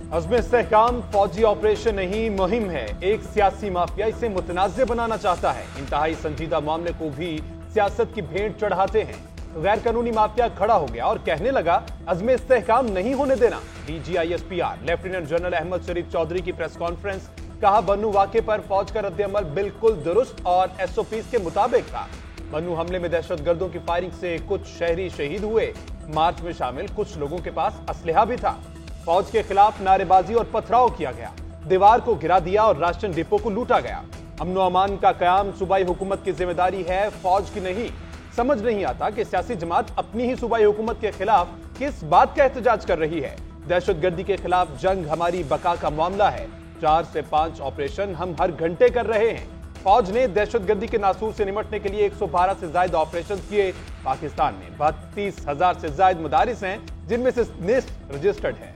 अज़्म इस्तेहकाम फौजी ऑपरेशन नहीं मुहिम है। एक सियासी माफिया इसे मुतनाज़ बनाना चाहता है। इंतहाई संजीदा मामले को भी सियासत की भेंट चढ़ाते हैं। गैर कानूनी माफिया खड़ा हो गया और कहने लगा अज़्म इस्तेहकाम नहीं होने देना। DGISPR लेफ्टिनेंट जनरल अहमद शरीफ चौधरी की प्रेस कॉन्फ्रेंस। कहा बन्नू वाक़े पर फौज का रद्द-ए-अमल बिल्कुल दुरुस्त और SOPs के मुताबिक था। बन्नू हमले में दहशतगर्दों की फायरिंग से कुछ शहरी शहीद हुए। मार्च में शामिल कुछ लोगों के पास असलहा भी था। फौज के खिलाफ नारेबाजी और पथराव किया गया। दीवार को गिरा दिया और राशन डिपो को लूटा गया। अमन अमान का कयाम सूबाई हुकूमत की जिम्मेदारी है, फौज की नहीं। समझ नहीं आता कि सियासी जमात अपनी ही सूबाई हुकूमत के खिलाफ किस बात का एहतजाज कर रही है। दहशतगर्दी के खिलाफ जंग हमारी बका का मामला है। 4 से 5 ऑपरेशन हम हर घंटे कर रहे हैं। फौज ने दहशतगर्दी के नासूर से निपटने के लिए 112 से ज्यादा ऑपरेशन किए। पाकिस्तान में 32,000 से ज्यादा मदारिस हैं, जिनमें से निस्फ रजिस्टर्ड है।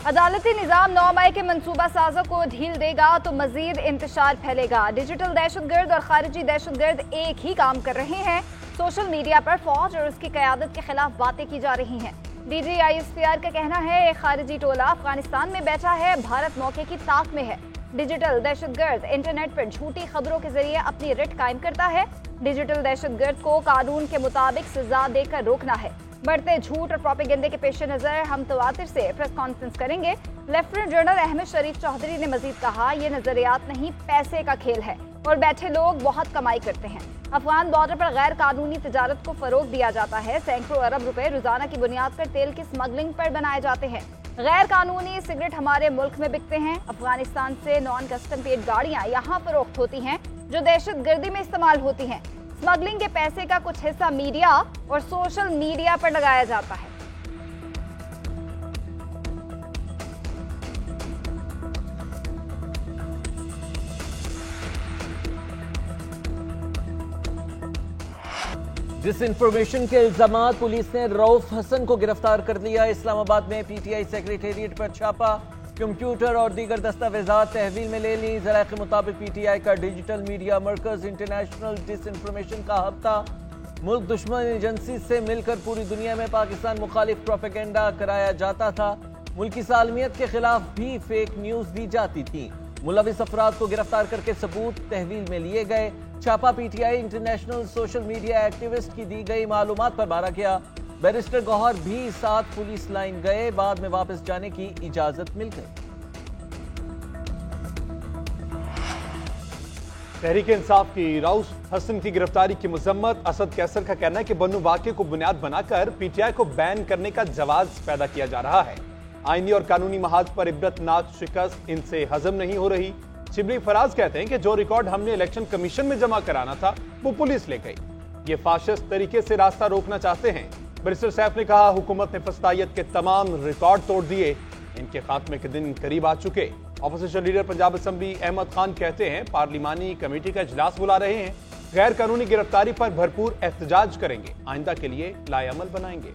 अदालती निजाम 9 मई के मंसूबा साजों को ढील देगा तो मजीद इंतशार फैलेगा। डिजिटल दहशतगर्द और खारिजी दहशतगर्द एक ही काम कर रहे हैं। सोशल मीडिया पर फौज और उसकी क़यादत के खिलाफ बातें की जा रही हैं। DGISPR का कहना है एक खारिजी टोला अफगानिस्तान में बैठा है, भारत मौके की ताक में है। डिजिटल दहशतगर्द इंटरनेट पर झूठी खबरों के जरिए अपनी रिट कायम करता है। डिजिटल दहशतगर्द को कानून के मुताबिक सजा देकर रोकना है। बढ़ते झूठ और प्रोपेगेंडे के पेश नजर हम तवातिर से प्रेस कॉन्फ्रेंस करेंगे। लेफ्टिनेंट जनरल अहमद शरीफ चौधरी ने मजीद कहा, यह नजरियात नहीं पैसे का खेल है और बैठे लोग बहुत कमाई करते हैं। अफगान बॉर्डर पर गैर कानूनी तजारत को फरोग दिया जाता है। सैकड़ों अरब रुपए रोजाना की बुनियाद पर तेल की स्मगलिंग पर बनाए जाते हैं। गैर कानूनी सिगरेट हमारे मुल्क में बिकते हैं। अफगानिस्तान से नॉन कस्टम पेड गाड़ियां यहाँ फरोख्त होती हैं जो दहशत गर्दी में इस्तेमाल होती हैं। स्मगलिंग के पैसे का कुछ हिस्सा मीडिया और सोशल मीडिया पर लगाया जाता है। डिसइंफॉर्मेशन के इल्जामात, पुलिस ने रऊफ हसन को गिरफ्तार कर लिया। इस्लामाबाद में PTI सेक्रेटेरिएट पर छापा, कंप्यूटर और दीगर दस्तावेजात तहवील में ले ली। ज़राए के मुताबिक PTI का डिजिटल मीडिया मरकज इंटरनेशनल डिसइंफॉर्मेशन का हफ्ता मुल्क दुश्मन एजेंसी से मिलकर पूरी दुनिया में पाकिस्तान मुखालिफ प्रोपेगेंडा कराया जाता था। मुल्की सालमियत के खिलाफ भी फेक न्यूज दी जाती थी। मुलविस अफराद को गिरफ्तार करके सबूत तहवील में लिए गए। छापा PTI international social media activist की दी गई मालूमात पर मारा गया। बैरिस्टर गौहर भी साथ पुलिस लाइन गए, बाद में वापस जाने की इजाजत मिल गई। तहरीक इंसाफ की रऊफ हसन की गिरफ्तारी की मजम्मत। असद कैसर का कहना है कि बन्नू वाक़े को बुनियाद बनाकर PTI को बैन करने का जवाब पैदा किया जा रहा है। आईनी और कानूनी महाज पर इबरतनाक शिकस्त इनसे हजम नहीं हो रही। शिबली फराज कहते हैं कि जो रिकॉर्ड हमने इलेक्शन कमीशन में जमा कराना था वो पुलिस ले गई। ये फाशिस्ट तरीके से रास्ता रोकना चाहते हैं। बैरिस्टर सैफ ने कहा, हुकूमत ने फस्तायत के तमाम रिकॉर्ड तोड़ दिए। इनके खात्मे के दिन करीब आ चुके। Opposition leader Punjab assembly Ahmad Khan कहते हैं, पार्लिमानी कमेटी का इजलास बुला रहे हैं। गैर कानूनी गिरफ्तारी पर भरपूर एहतजाज करेंगे। आइंदा के लिए लाएअमल बनाएंगे।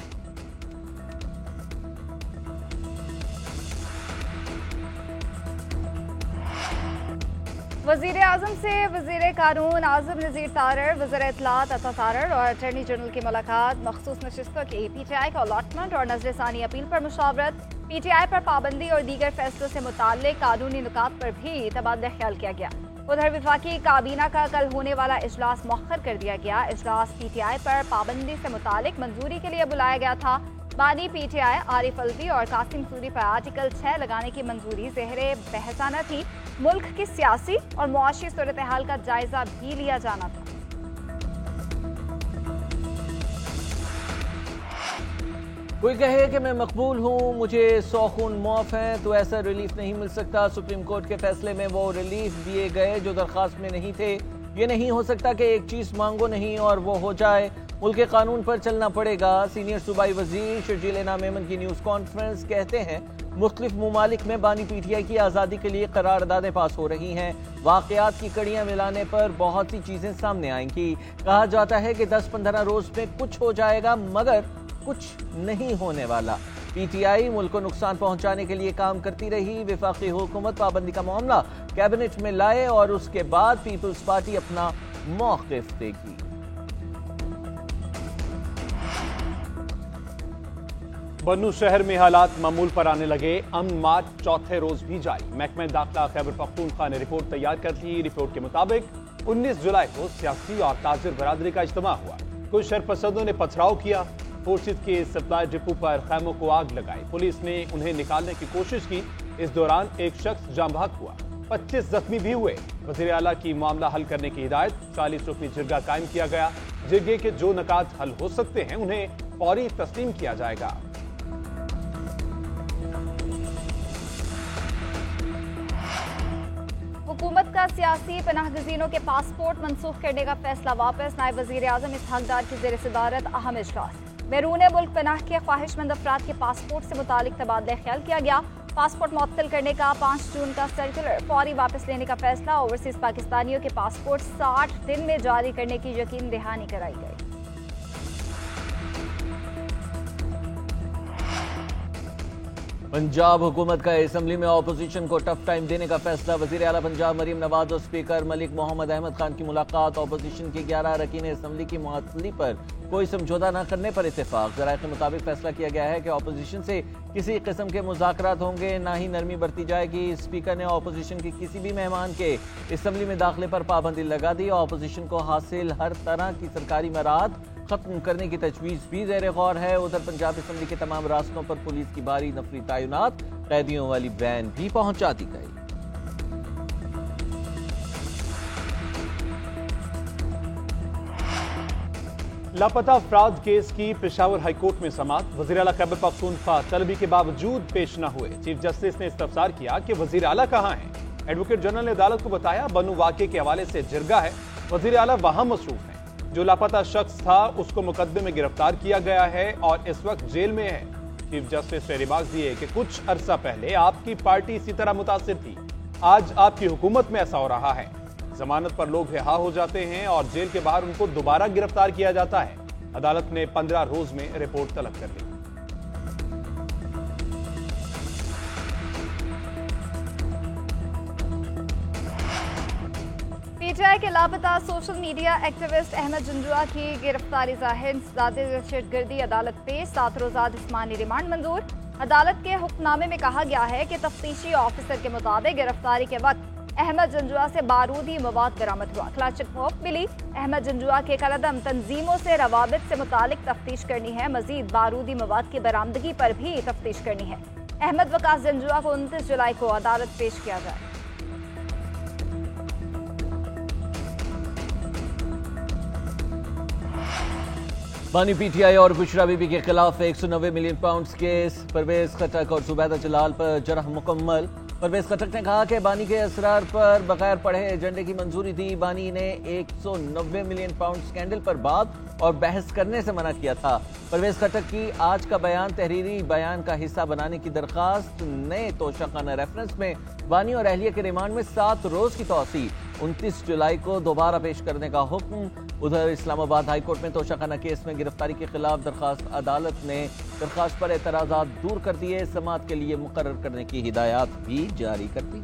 वजीर आजम से वजीर कानून आजम नज़ीर तारर, वज़ीर इत्तलात अता तारर और अटॉर्नी जनरल की मुलाकात। मखसूस नशिस्तों की PTI का अलॉटमेंट और नजरसानी अपील पर मुशावरत। PTI पर पाबंदी और दीगर फैसलों से मुताल्लिक कानूनी नुकात पर भी तबादला ख्याल किया गया। उधर वफाकी काबीना का कल होने वाला इजलास मौखर कर दिया गया। इजलास PTI पर पाबंदी से मुताल्लिक मंजूरी के लिए बुलाया गया था। बानी PTI आरिफ अलवी और कासिम सूरी पर आर्टिकल 6 लगाने की मंजूरी ज़हरे बहसाना थी। मुल्क की सियासी और मुआशी सूरत हाल का जायजा भी लिया जाना था। कोई कहे कि मैं मकबूल हूँ, मुझे 100 खून मुआफ हैं, तो ऐसा रिलीफ नहीं मिल सकता। सुप्रीम कोर्ट के फैसले में वो रिलीफ दिए गए जो दरख्वास्त में नहीं थे। ये नहीं हो सकता कि एक चीज़ मांगो नहीं और वो हो जाए। मुल्क के कानून पर चलना पड़ेगा। सीनियर सूबाई वजीर शर्जील इनाम मेमन की न्यूज़ कॉन्फ्रेंस। कहते हैं, मुख्तलिफ ममालिक में बानी PTI की आज़ादी के लिए करारदादें पास हो रही हैं। वाक़यात की कड़ियाँ मिलाने पर बहुत सी चीज़ें सामने आएंगी। कहा जाता है कि 10-15 रोज़ में कुछ हो जाएगा, मगर कुछ नहीं होने वाला। पीटीआई मुल्क को नुकसान पहुंचाने के लिए काम करती रही। वफाकी हुकूमत पाबंदी का मामला कैबिनेट में लाए और उसके बाद पीपल्स पार्टी अपना मौक़िफ़ देगी। बन्नू शहर में हालात मामूल पर आने लगे। अमन मार्च चौथे रोज भी जारी। महकमा दाखिला खैबर पख्तूनख्वा ने रिपोर्ट तैयार कर दी। रिपोर्ट के मुताबिक 19 जुलाई को सियासी और ताजिर बरादरी का इज्तिमा हुआ। कुछ शरपसंदों ने पथराव किया। फोर्सेज के सप्लाई डिपो पर खैमों को आग लगाई। पुलिस ने उन्हें निकालने की कोशिश की। इस दौरान एक शख्स जाम बहक हुआ। 25 जख्मी भी हुए। वज़ीर आला की मामला हल करने की हिदायत। 40 रुकनी जिरगा कायम किया गया। जिरगे के जो नकात हल हो सकते हैं उन्हें फौरी तस्लीम किया जाएगा। हुकूमत का सियासी पनाहगजीनों के पासपोर्ट मनसूख करने का फैसला वापस। नायब वज़ीर आज़म इसहाक डार की ज़ेर सदारत अहम इजलास। बैरून मुल्क पनाह के ख्वाहिशमंद अफराद के पासपोर्ट से मुतालिक तबादला ख्याल किया गया। पासपोर्ट मुअत्तल करने का 5 जून का सर्कुलर फौरी वापस लेने का फैसला। ओवरसीज पाकिस्तानियों के पासपोर्ट 60 दिन में जारी करने की यकीन दहानी कराई गई। पंजाब हुकूमत का असम्बली में अपोजिशन को टफ टाइम देने का फैसला। वज़ीर आला पंजाब मरीम नवाज और स्पीकर मलिक मोहम्मद अहमद खान की मुलाकात। अपोजिशन के 11 अरकान असम्बली की मुअत्तली पर कोई समझौता न करने पर इत्तेफाक। ज़राए के मुताबिक फैसला किया गया है कि अपोजिशन से किसी किस्म के मुज़ाकरात होंगे, ना ही नरमी बरती जाएगी। स्पीकर ने अपोजिशन के किसी भी मेहमान के असम्बली में दाखिले पर पाबंदी लगा दी। अपोजिशन को हासिल हर तरह की सरकारी मराहत खत्म करने की तजवीज़ भी ज़ेर गौर है। उधर पंजाब असम्बली के तमाम रास्तों पर पुलिस की भारी नफरी तैनात। कैदियों वाली वैन भी पहुंचा दी गई। लापता अफराद केस की पेशावर हाईकोर्ट में समाअत। वज़ीर आला खैबर पख्तूनख्वा तलबी के बावजूद पेश न हुए। चीफ जस्टिस ने इस्तफसार किया कि वज़ीर आला कहां हैं। एडवोकेट जनरल ने अदालत को बताया बन्नू वाक़े के हवाले से जिरगा है, वज़ीर आला वहां मसरूफ हैं। जो लापता शख्स था उसको मुकदमे में गिरफ्तार किया गया है और इस वक्त जेल में है। चीफ जस्टिस ने रिमार्क दिए कि कुछ अरसा पहले आपकी पार्टी इसी तरह मुतासिर थी। आज आपकी हुकूमत में ऐसा हो रहा है। जमानत पर लोग रिहा हो जाते हैं और जेल के बाहर उनको दोबारा गिरफ्तार किया जाता है। अदालत ने 15 रोज में रिपोर्ट तलब कर ली। पीटीआई के लापता सोशल मीडिया एक्टिविस्ट अहमद जुंजुआ की गिरफ्तारी जाहिर दहशतगर्दी अदालत पेश। 7 रोज़ा जिस्मानी रिमांड मंजूर। अदालत के हुक्मनामे में कहा गया है कि तफ्तीशी ऑफिसर के मुताबिक गिरफ्तारी के वक्त अहमद जुंजुआ से बारूदी मवाद बरामद हुआ। क्लाचक मिली। अहमद जुंजुआ के कलदम तंजीमों से रवाबित से मुतालिक तफ्तीश करनी है। मजीद बारूदी मवाद की बरामदगी पर भी तफ्तीश करनी है। अहमद वकास जुंजुआ को 29 जुलाई को अदालत पेश किया जाए। बानी पीटीआई और बुशरा बीबी के खिलाफ 190 मिलियन पाउंड केस। परवेज खटक और जुबैदा जलाल पर जरह मुकम्मल। परवेज खटक ने कहा कि बानी के असरार पर बगैर पढ़े एजेंडे की मंजूरी दी। बानी ने 190 मिलियन पाउंड स्कैंडल पर बात और बहस करने से मना किया था। परवेज खटक की आज का बयान तहरीरी बयान का हिस्सा बनाने की दरखास्त। नए तोशाखाना रेफरेंस में बानी और अहलिया के रिमांड में 7 रोज की तौसी। 29 जुलाई को दोबारा पेश करने का हुक्म। उधर इस्लामाबाद हाईकोर्ट में तोशाखाना केस में गिरफ्तारी के खिलाफ दरखास्त। अदालत ने दरखास्त पर एतराजात दूर कर दिए। समाअत के लिए मुकर्रर करने की हिदायत भी जारी कर दी।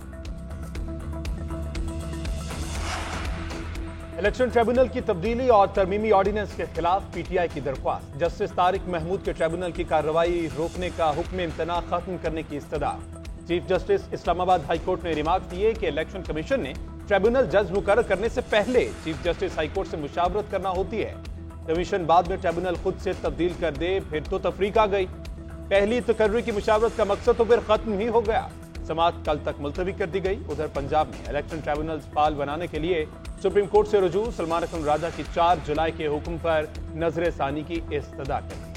इलेक्शन ट्रिब्यूनल की तब्दीली और तरमीमी ऑर्डिनेंस के खिलाफ पीटीआई की दरख्वास्त। जस्टिस तारिक महमूद के ट्रिब्यूनल की कार्रवाई रोकने का हुक्म इम्तना खत्म करने की इस्तदा। चीफ जस्टिस इस्लामाबाद हाईकोर्ट ने रिमार्क दिए कि इलेक्शन कमीशन ने ट्रिब्यूनल जज मुकर्रर करने से पहले चीफ जस्टिस हाईकोर्ट से मुशावरत करना होती है। कमीशन बाद में ट्रिब्यूनल खुद से तब्दील कर दे फिर तो तफरीक आ गई। पहली तकर्री की मुशावरत का मकसद तो फिर खत्म ही हो गया। समाअत कल तक मुलतवी कर दी गई। उधर पंजाब में इलेक्शन ट्रिब्यूनल फाल बनाने के लिए सुप्रीम कोर्ट से रुजू। सलमान अकरम राजा की 4 जुलाई के हुक्म पर नजर सानी की इस्तदा कर दी।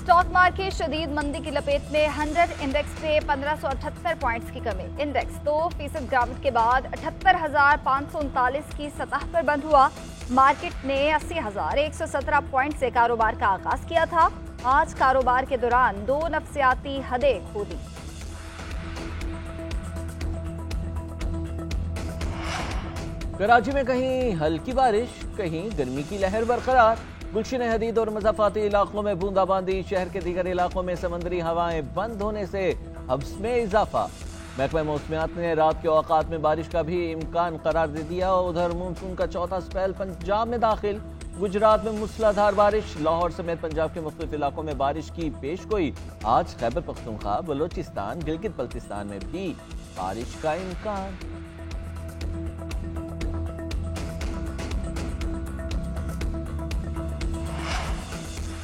स्टॉक मार्केट शदीद मंदी की लपेट में। 100 इंडेक्स पे 1578 पॉइंट्स की कमी। इंडेक्स 2% गिरावट के बाद 78,539 की सतह पर बंद हुआ। मार्केट ने 80,117 पॉइंट से कारोबार का आगाज किया था। आज कारोबार के दौरान 2 नफसियाती हदें खो दी। कराची में कहीं हल्की बारिश, कहीं गर्मी की लहर बरकरार। गुलशन हदीद और मज़ाफ़ाती इलाकों में बूंदाबांदी, शहर के दीगर इलाकों में समंदरी हवाएं बंद होने से हब्स में इजाफा। महकमा मौसमियात ने रात के औकात में बारिश का भी इम्कान करार दे दिया। उधर मानसून का चौथा स्पेल पंजाब में दाखिल। गुजरात में मूसलाधार बारिश, लाहौर समेत पंजाब के मुख्तलिफ इलाकों में बारिश की पेशगोई। आज खैबर पख्तूनख्वा, बलोचिस्तान, गिलगित बल्तिस्तान में भी बारिश का इम्कान।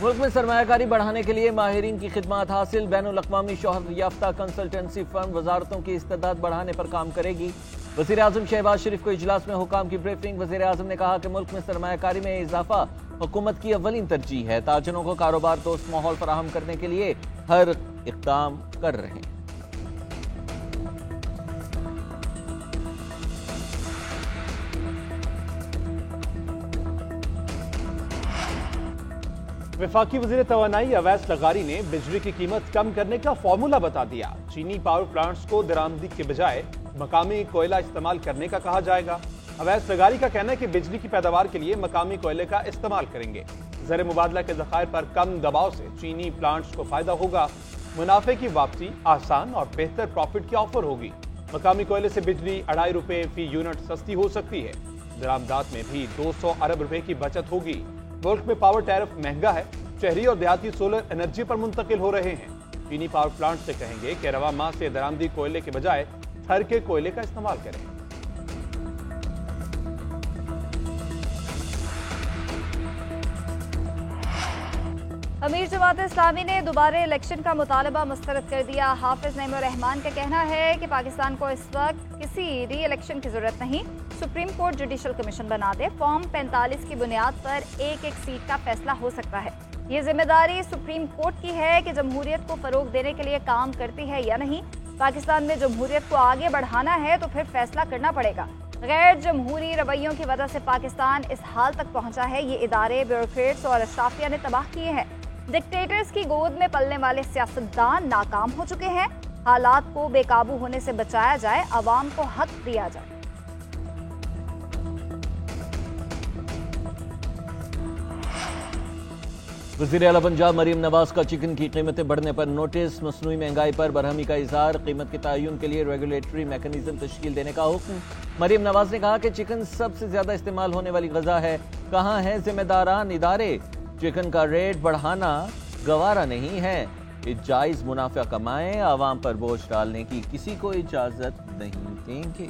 मुल्क में सरमायाकारी बढ़ाने के लिए माहिरीन की खिदमत हासिल। बैनुल अक़वामी शोहरत याफ्ता कंसल्टेंसी फर्म वजारतों की इस्तेदाद बढ़ाने पर काम करेगी। वज़ीर आज़म शहबाज शरीफ को इजलास में हुकाम की ब्रीफिंग। वज़ीर आज़म ने कहा कि मुल्क में सरमायाकारी में इजाफा हुकूमत की अव्वलीन तरजीह है। ताजरों को कारोबार दोस्त माहौल फराहम करने के लिए हर इक़दाम कर रहे हैं। वफाकी वज़ीर तवानाई अवैस लगारी ने बिजली की कीमत कम करने का फॉर्मूला बता दिया। चीनी पावर प्लांट्स को दरामदी के बजाय मकामी कोयला इस्तेमाल करने का कहा जाएगा। अवैस लगारी का कहना है कि बिजली की पैदावार के लिए मकामी कोयले का इस्तेमाल करेंगे। ज़र मुबादला के ज़खायर पर कम दबाव से चीनी प्लांट्स को फायदा होगा। मुनाफे की वापसी आसान और बेहतर प्रॉफिट की ऑफर होगी। मकामी कोयले से बिजली 2.5 रुपए फी यूनिट सस्ती हो सकती है। दरामदात में भी 200 अरब रुपए की बचत होगी। मुल्क में पावर टैरिफ महंगा है। शहरी और देहाती सोलर एनर्जी पर मुंतकिल हो रहे हैं। चीनी पावर प्लांट से कहेंगे कि रवा माह से दरामदी कोयले के बजाय थर के कोयले का इस्तेमाल करें। अमीर जमात इस्लामी ने दोबारा इलेक्शन का मुतालबा मुस्तरद कर दिया। हाफिज नईमुर रहमान का कहना है कि पाकिस्तान को इस वक्त किसी री इलेक्शन की जरूरत नहीं। सुप्रीम कोर्ट जुडिशल कमीशन बना दे। फॉर्म 45 की बुनियाद पर एक एक सीट का फैसला हो सकता है। ये जिम्मेदारी सुप्रीम कोर्ट की है कि जमहूरियत को फरोग देने के लिए काम करती है या नहीं। पाकिस्तान में जमहूरियत को आगे बढ़ाना है तो फिर फैसला करना पड़ेगा। गैर जमहूरी रवैयों की वजह से पाकिस्तान इस हाल तक पहुंचा है। ये इदारे, ब्यूरोक्रेट्स और अशराफिया ने तबाह किए हैं। डिक्टेटर्स की गोद में पलने वाले सियासतदान नाकाम हो चुके हैं। हालात को बेकाबू होने से बचाया जाए, अवाम को हक दिया जाए। वज़ीर आला पंजाब मरीम नवाज का चिकन की कीमतें बढ़ने पर नोटिस। मसनूई महंगाई पर बरहमी का इजहार। कीमत के तयन के लिए रेगुलेटरी मैकेनिज्म तश्कील देने का हुक्म। मरीम नवाज ने कहा कि चिकन सबसे ज्यादा इस्तेमाल होने वाली गजा है। कहाँ है जिम्मेदारान इदारे? चिकन का रेट बढ़ाना गवारा नहीं है। जायज मुनाफा कमाएं, आवाम पर बोझ डालने की किसी को इजाजत नहीं देंगे।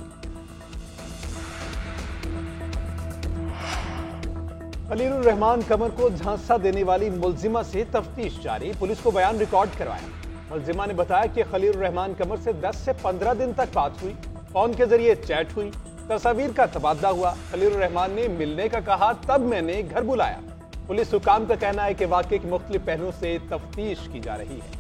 खलीलुर रहमान कमर को झांसा देने वाली मुलजिमा से तफ्तीश जारी। पुलिस को बयान रिकॉर्ड करवाया। मुलजिमा ने बताया कि खलीलुर रहमान कमर से 10 से 15 दिन तक बात हुई। फोन के जरिए चैट हुई, तस्वीर का तबादला हुआ। खलीलुर रहमान ने मिलने का कहा, तब मैंने घर बुलाया। पुलिस हुकाम का कहना है कि वाकये के मुख्तलिफ पहलुओं से तफ्तीश की जा रही है।